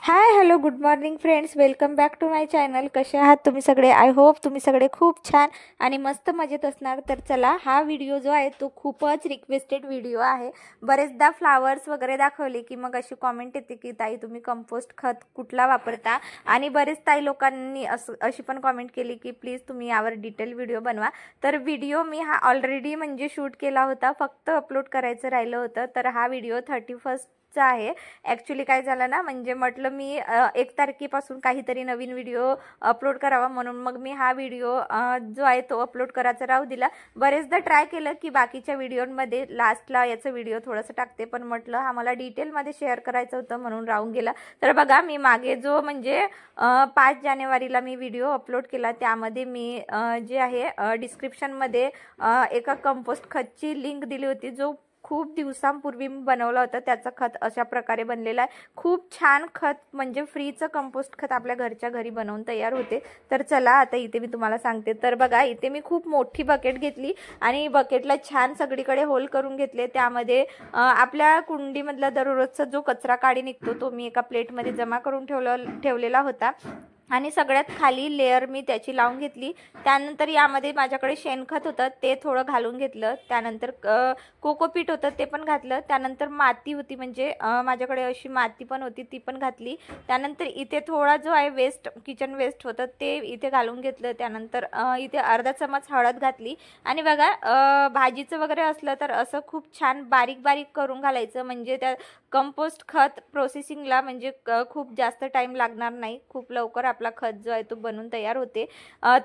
High hello good morning friends, welcome back to my channel. कसे आहात तुम्ही सगळे? आय होप तुम्ही सगळे खूप छान आणि मस्त मजेत असणार. तर चला, हा व्हिडिओ जो आहे तो खूपच रिक्वेस्टेड व्हिडिओ आहे. बरेचदा फ्लावर्स वगैरे दाखवले की मग अशी कॉमेंट येते की ताई तुम्ही कंपोस्ट खत कुठला वापरता, आणि बरेच ताई लोकांनी अशी पण कॉमेंट केली की प्लीज तुम्ही यावर डिटेल व्हिडिओ बनवा. तर व्हिडिओ मी हा ऑलरेडी म्हणजे शूट केला होता, फक्त अपलोड करायचं राहिलं होतं. तर हा व्हिडिओ 31 आहे. ॲक्च्युली काय झालं ना, म्हणजे म्हटलं मी 1 तारखेपासून काहीतरी नवीन व्हिडिओ अपलोड करावा, म्हणून मग मी हा व्हिडिओ जो आहे तो अपलोड करायचा राहू दिला. बरेचदा ट्राय केलं की बाकीच्या व्हिडिओमध्ये लास्टला याचं व्हिडिओ थोडंसं टाकते, पण म्हटलं हा मला डिटेलमध्ये शेअर करायचं होतं म्हणून राहून गेला. तर बघा, मी मागे जो म्हणजे 5 जानेवारीला मी व्हिडिओ अपलोड केला, त्यामध्ये मी जे आहे डिस्क्रिप्शनमध्ये एका कंपोस्ट खतची लिंक दिली होती, जो खूप दिवसांपूर्वी मी बनवला होता. त्याचं खत अशा प्रकारे बनलेलं आहे. खूप छान खत, म्हणजे फ्रीचं कंपोस्ट खत आपल्या घरच्या घरी बनवून तयार होते. तर चला, आता इथे मी तुम्हाला सांगते. तर बघा, इथे मी खूप मोठी बकेट घेतली आणि बकेटला छान सगळीकडे होल करून घेतले. त्यामध्ये आपल्या कुंडीमधला दररोजचा जो कचरा काढी निघतो तो मी एका प्लेटमध्ये जमा करून ठेवलेला होता. आणि सगळ्यात खाली लेअर मी त्याची लावून घेतली. त्यानंतर यामध्ये माझ्याकडे शेणखत होतं, ते थोडं घालून घेतलं. त्यानंतर कोकोपीट होतं, ते पण घातलं. त्यानंतर माती होती, म्हणजे माझ्याकडे अशी माती पण होती, ती पण घातली. त्यानंतर इथे थोडा जो आहे वेस्ट, किचन वेस्ट होतं, ते इथे घालून घेतलं. त्यानंतर इथे अर्धा चमच हळद घातली. आणि बघा, भाजीचं वगैरे असलं तर असं खूप छान बारीक बारीक करून घालायचं, म्हणजे त्या कंपोस्ट खत प्रोसेसिंगला म्हणजे खूप जास्त टाईम लागणार नाही. खूप लवकर आपला खत जो आहे तो बनून तयार होते.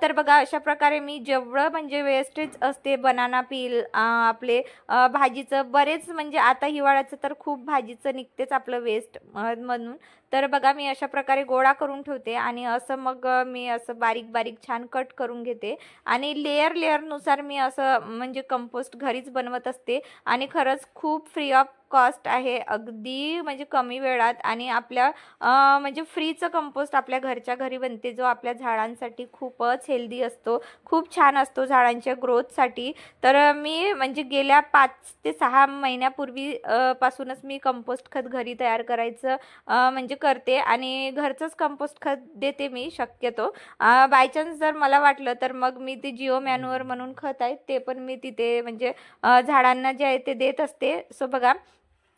तर बघा, अशा प्रकारे मी जेवढं म्हणजे वेस्टेज असते, बनाना पील आपले भाजीचं बरेच, म्हणजे आता हिवाळ्याचं तर खूप भाजीचं निघतेच आपलं वेस्ट म्हणून. तर बघा, मी अशा प्रकारे गोळा करून ठेवते आणि असं मग मी असं बारीक बारीक छान कट करून घेते. आणि लेअरनुसार मी असं म्हणजे कंपोस्ट घरीच बनवत असते. आणि खरंच खूप फ्री ऑफ कॉस्ट आहे, अगदी म्हणजे कमी वेळात. आणि आपल्या म्हणजे फ्रीचं कंपोस्ट आपल्या घरच्या घरी बनते, जो आपल्या झाडांसाठी खूपच हेल्दी असतो, खूप छान असतो झाडांच्या ग्रोथसाठी. तर मी म्हणजे गेल्या 5 ते 6 महिन्यापूर्वी पासूनच मी कंपोस्ट खत घरी तयार करायचं म्हणजे करते. आणि घरचंच कंपोस्ट खत देते मी शक्यतो. बाय चान्स जर मला वाटलं तर मग मी ते जिओ मॅन्युअर म्हणून खत आहे, ते पण मी तिथे म्हणजे झाडांना जे आहे ते देत असते. सो बघा,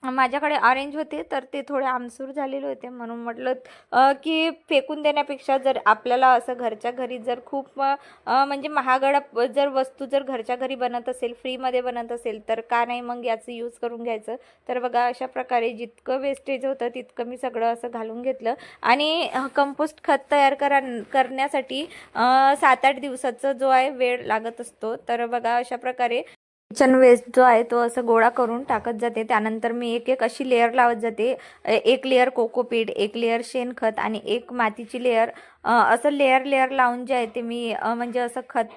माझ्याकडे ऑरेंज होते, तर ते थोडे आमसूर झालेले होते, म्हणून म्हटलं की फेकून देण्यापेक्षा जर आपल्याला असं घरच्या घरी जर खूप म्हणजे महागडा जर वस्तू जर घरच्या घरी बनत असेल, फ्रीमध्ये बनत असेल, तर का नाही मग याचं यूज करून घ्यायचं. तर बघा, अशा प्रकारे जितकं वेस्टेज होतं तितकं मी सगळं असं घालून घेतलं. आणि कंपोस्ट खत तयार करण्यासाठी 7-8 दिवसाचा जो आहे वेळ लागत असतो. तर बघा, अशा प्रकारे किचन वेस्ट जो आहे तो असं गोळा करून टाकत जाते. त्यानंतर मी एक एक अशी लेअर लावत जाते. एक लेअर कोकोपीट, एक लेअर शेणखत आणि एक मातीची लेअर. असं लेअर लावून जे आहे ते मी म्हणजे असं खत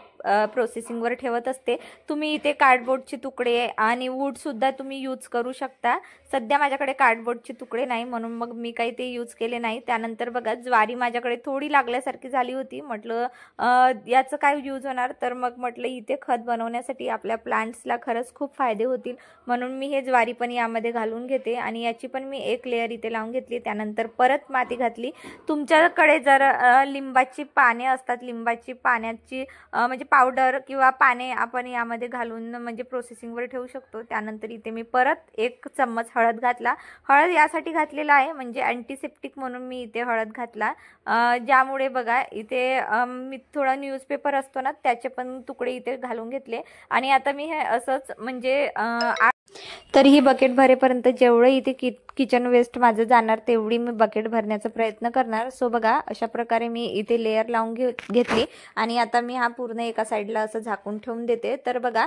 प्रोसेसिंगवर ठेवत असते. तुम्ही इथे कार्डबोर्डचे तुकडे आणि वूडसुद्धा तुम्ही यूज करू शकता. सध्या माझ्याकडे कार्डबोर्डचे तुकडे नाही, म्हणून मग मी काही ते यूज केले नाही. त्यानंतर बघा, ज्वारी माझ्याकडे थोडी लागल्यासारखी झाली होती. म्हटलं याचं काय यूज होणार, तर मग म्हटलं इथे खत बनवण्यासाठी आपल्या प्लांट्सला खरंच खूप फायदे होतील, म्हणून मी हे ज्वारी पण यामध्ये घालून घेते. आणि याची पण मी एक लेअर इथे लावून घेतली. त्यानंतर परत माती घातली. तुमच्याकडे जर लिंबाची पाने असतात, लिंबाची पाण्याची म्हणजे पावडर किंवा पाने आपण यामध्ये घालून म्हणजे प्रोसेसिंगवर ठेवू शकतो. त्यानंतर इथे मी परत 1 चम्मच हळद घातला. हळद यासाठी घातलेला आहे म्हणजे अँटीसेप्टिक म्हणून मी इथे हळद घातला. ज्यामुळे बघा, इथे मी थोडा न्यूजपेपर असतो ना, त्याचे पण तुकडे इथे घालून घेतले. आणि आता मी हे असंच म्हणजे तर ही बकेट भरेपर्यंत जेवढं इथे किचन वेस्ट माझं जाणार तेवढी मी बकेट भरण्याचा प्रयत्न करणार. सो बघा, अशा प्रकारे मी इथे लेअर लावून घेतली. आणि आता मी हा पूर्ण एका साईडला असं झाकून ठेवून देते. तर बघा,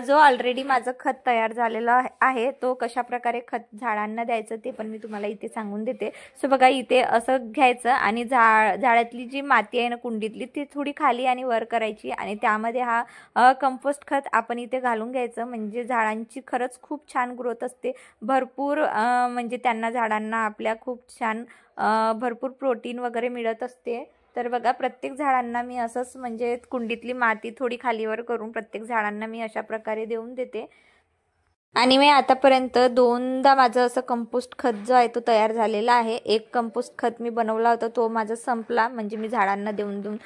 जो ऑलरेडी माझं खत तयार झालेलं आहे, तो कशा प्रकारे खत झाडांना द्यायचं ते पण मी तुम्हाला इथे सांगून देते. सो बघा, इथे असं घ्यायचं आणि झाडातली जी माती आहे ना कुंडीतली, ती थोडी खाली आणि वर करायची आणि त्यामध्ये हा कंपोस्ट खत आपण इथे घालून घ्यायचं. म्हणजे झाडांची खरंच खूप छान ग्रोथ असते. भरपूर म्हणजे त्यांना झाडांना आपल्या खूप छान भरपूर प्रोटीन वगैरे मिळत असते. तर बघा, प्रत्येक झाडांना मी असंच म्हणजे कुंडीतली माती थोडी खालीवर करून प्रत्येक झाडांना मी अशा प्रकारे देऊन देते. आणि मी आतापर्यंत दोनदा माझं असं कंपोस्ट खत जो आहे तो तयार झालेला आहे। एक कंपोस्ट खत मी बनवला होता, तो माझा संपला, म्हणजे मी झाडांना देऊन देऊन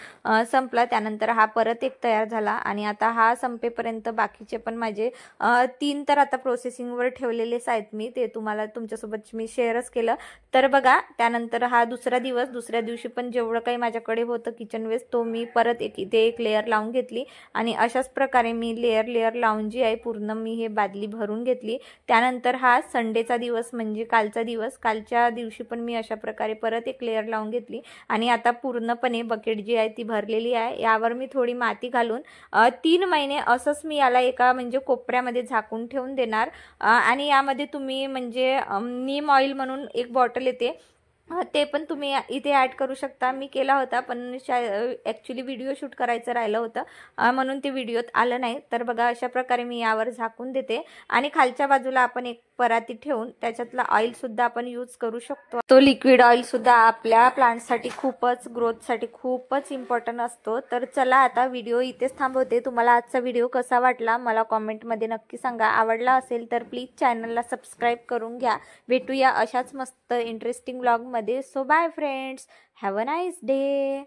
संपला। त्यानंतर हा परत एक तयार झाला आणि आता हा संपेपर्यंत बाकीचे पण माझे 3 तर आता प्रोसेसिंगवर ठेवलेलेच आहेत मी, ते तुम्हाला तुमच्यासोबत मी शेअरच केलं। तर बघा, त्यानंतर हा दुसरा दिवस, दुसऱ्या दिवशी पण जेवढं काही माझ्याकडे होतं किचन वेस्ट तो मी परत इथे एक लेअर लावून घेतली आणि अशाच प्रकारे मी लेअर लावून जी आहे पूर्ण मी हे बादली भरून घेतली। त्यानंतर हा संडेचा दिवस म्हणजे कालचा दिवस, कालच्या दिवशी पण मी अशा प्रकारे परत एक लेअर लावून घेतली आणि आता पूर्णपणे बकेट जी आहे ती भरलेली आहे। यावर मी थोडी माती घालून 3 महिने असंच मी याला एका म्हणजे कोपऱ्यामध्ये झाकून ठेवून देणार। आणि यामध्ये तुम्ही म्हणजे नीम ऑइल म्हणून एक बॉटल येते, ते पण तुम्ही इथे ॲड करू शकता। मी केला होता पण ॲक्च्युली व्हिडिओ शूट करायचं राहिलं होतं, म्हणून ते व्हिडिओत आलं नाही। तर बघा, अशा प्रकारे मी यावर झाकून देते आणि खालच्या बाजूला आपण एक पराती ठेवून त्याच्यातला ऑइल सुद्धा आपण यूज करू शकतो। तो लिक्विड ऑइल सुद्धा आपल्या प्लांटसाठी खूपच, ग्रोथसाठी खूपच इम्पॉर्टंट असतो। तर चला, आता व्हिडिओ इथेच थांबवते। तुम्हाला आजचा व्हिडिओ कसा वाटला मला कॉमेंटमध्ये नक्की सांगा। आवडला असेल तर प्लीज चॅनलला सबस्क्राईब करून घ्या। भेटूया अशाच मस्त इंटरेस्टिंग व्लॉगमध्ये। So bye friends, have a nice day.